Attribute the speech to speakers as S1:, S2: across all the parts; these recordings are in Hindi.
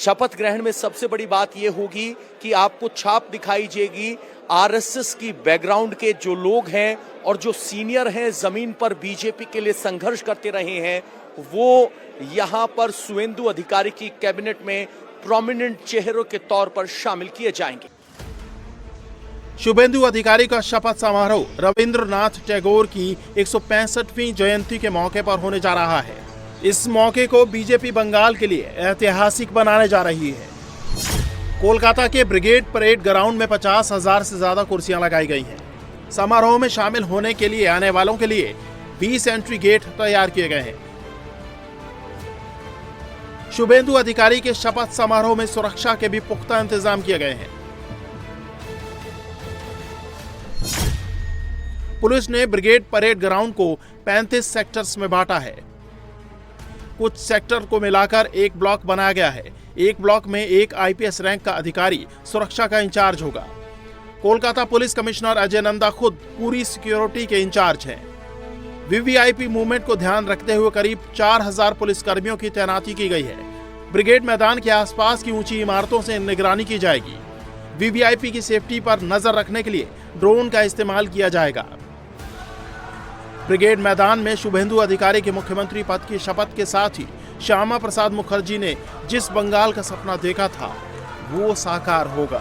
S1: शपथ ग्रहण में सबसे बड़ी बात यह होगी कि आपको छाप दिखाई देगी आरएसएस की बैकग्राउंड के जो लोग हैं और जो सीनियर हैं, जमीन पर बीजेपी के लिए संघर्ष करते रहे हैं, वो यहां पर शुभेंदु अधिकारी की कैबिनेट में प्रोमिनेंट चेहरों के तौर पर शामिल किए जाएंगे।
S2: शुभेंदु अधिकारी का शपथ समारोह रविंद्रनाथ टैगोर की 165वीं जयंती के मौके पर होने जा रहा है। इस मौके को बीजेपी बंगाल के लिए ऐतिहासिक बनाने जा रही है। कोलकाता के ब्रिगेड परेड ग्राउंड में 50,000 से ज्यादा कुर्सियां लगाई गई हैं। समारोह में शामिल होने के लिए आने वालों के लिए 20 एंट्री गेट तैयार किए गए हैं। शुभेंदु अधिकारी के शपथ समारोह में सुरक्षा के भी पुख्ता इंतजाम किए गए हैं। पुलिस ने ब्रिगेड परेड ग्राउंड को 35 सेक्टर्स में बांटा है। कुछ सेक्टर को मिलाकर एक ब्लॉक बनाया गया है। एक ब्लॉक में एक आईपीएस रैंक का अधिकारी सुरक्षा का इंचार्ज होगा। कोलकाता पुलिस कमिश्नर अजय नंदा खुद पूरी सिक्योरिटी के इंचार्ज हैं। वीवीआईपी मूवमेंट को ध्यान रखते हुए करीब 4,000 पुलिस कर्मियों की तैनाती की गई है। ब्रिगेड मैदान के आसपास की ऊंची इमारतों से निगरानी की जाएगी। वीवीआईपी की सेफ्टी पर नजर रखने के लिए ड्रोन का इस्तेमाल किया जाएगा। ब्रिगेड मैदान में शुभेंदु अधिकारी के मुख्यमंत्री पद की शपथ के साथ ही श्यामा प्रसाद मुखर्जी ने जिस बंगाल का सपना देखा था वो साकार होगा।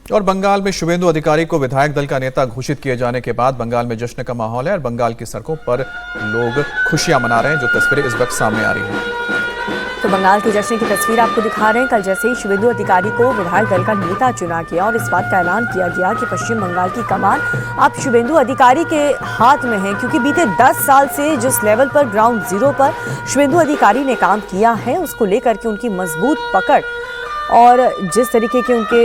S3: और बंगाल में शुभेंदु अधिकारी को विधायक दल का नेता घोषित किए जाने के बाद बंगाल में जश्न का माहौल है और बंगाल की सड़कों पर लोग खुशियां मना रहे हैं, जो तस्वीरें इस वक्त सामने आ रही हैं।
S4: तो बंगाल की जश्न की तस्वीर आपको दिखा रहे हैं। कल जैसे ही शुभेंदु अधिकारी को विधायक दल का नेता चुना गया और इस बात का ऐलान किया गया कि पश्चिम बंगाल की कमान अब शुभेंदु अधिकारी के हाथ में है, क्योंकि बीते 10 साल से जिस लेवल पर ग्राउंड जीरो पर शुभेंदु अधिकारी ने काम किया है, उसको लेकर के उनकी मजबूत पकड़ और जिस तरीके के उनके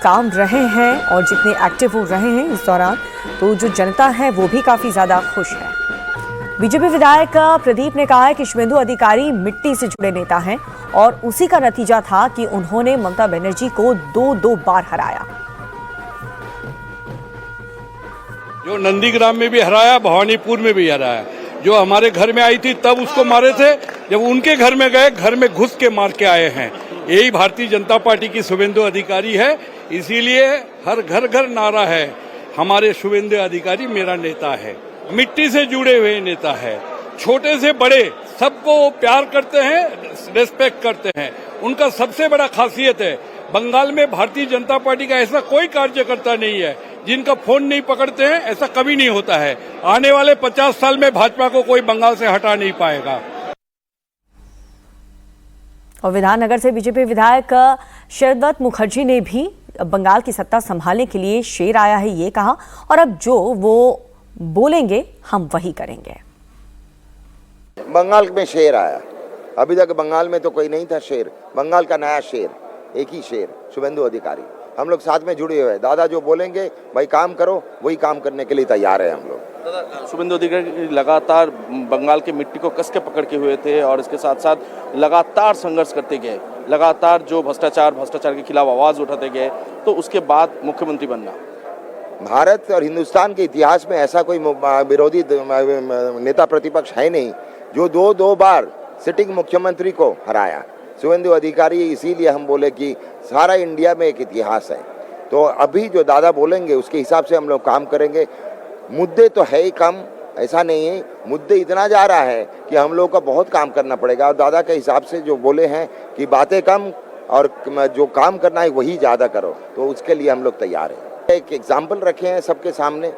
S4: काम रहे हैं और जितने एक्टिव हो रहे हैं इस दौरान, तो जो जनता है वो भी काफ़ी ज़्यादा खुश है। बीजेपी विधायक प्रदीप ने कहा है कि शुभेंदु अधिकारी मिट्टी से जुड़े नेता हैं और उसी का नतीजा था कि उन्होंने ममता बनर्जी को 2 बार हराया।
S5: जो नंदीग्राम में भी हराया, भवानीपुर में भी हराया। जो हमारे घर में आई थी तब उसको मारे थे, जब उनके घर में गए घर में घुस के मार के आए हैं। यही भारतीय जनता पार्टी की शुभेंदु अधिकारी है। इसीलिए हर घर घर नारा है, हमारे शुभेंदु अधिकारी मेरा नेता है। मिट्टी से जुड़े हुए नेता है, छोटे से बड़े सबको वो प्यार करते हैं, रेस्पेक्ट करते हैं। उनका सबसे बड़ा खासियत है, बंगाल में भारतीय जनता पार्टी का ऐसा कोई कार्यकर्ता नहीं है जिनका फोन नहीं पकड़ते हैं, ऐसा कभी नहीं होता है। आने वाले 50 साल में भाजपा को कोई बंगाल से हटा नहीं पाएगा।
S4: और विधाननगर से बीजेपी विधायक शरदत्त मुखर्जी ने भी बंगाल की सत्ता संभालने के लिए शेर आया है ये कहा, और अब जो वो बोलेंगे हम वही करेंगे।
S6: बंगाल में शेर आया, अभी तक बंगाल में तो कोई नहीं था शेर। बंगाल का नया शेर, एक ही शेर, शुभेंदु अधिकारी। हम लोग साथ में जुड़े हुए हैं। दादा जो बोलेंगे भाई काम करो, वही काम करने के लिए तैयार है हम लोग।
S7: दादा, शुभेंदु अधिकारी लगातार बंगाल की मिट्टी को कस के पकड़ के हुए थे और इसके साथ साथ लगातार संघर्ष करते गए, लगातार जो भ्रष्टाचार के खिलाफ आवाज उठाते गए, तो उसके बाद मुख्यमंत्री बनना।
S6: भारत और हिंदुस्तान के इतिहास में ऐसा कोई विरोधी नेता प्रतिपक्ष है नहीं जो दो बार सिटिंग मुख्यमंत्री को हराया। शुभेंदु अधिकारी, इसीलिए हम बोले कि सारा इंडिया में एक इतिहास है। तो अभी जो दादा बोलेंगे उसके हिसाब से हम लोग काम करेंगे। मुद्दे तो है ही कम, ऐसा नहीं है, मुद्दे इतना जा रहा है कि हम लोग का बहुत काम करना पड़ेगा। और दादा के हिसाब से जो बोले हैं कि बातें कम और जो काम करना है वही ज़्यादा करो, तो उसके लिए हम लोग तैयार हैं। एक एग्जाम्पल रखे हैं सबके सामने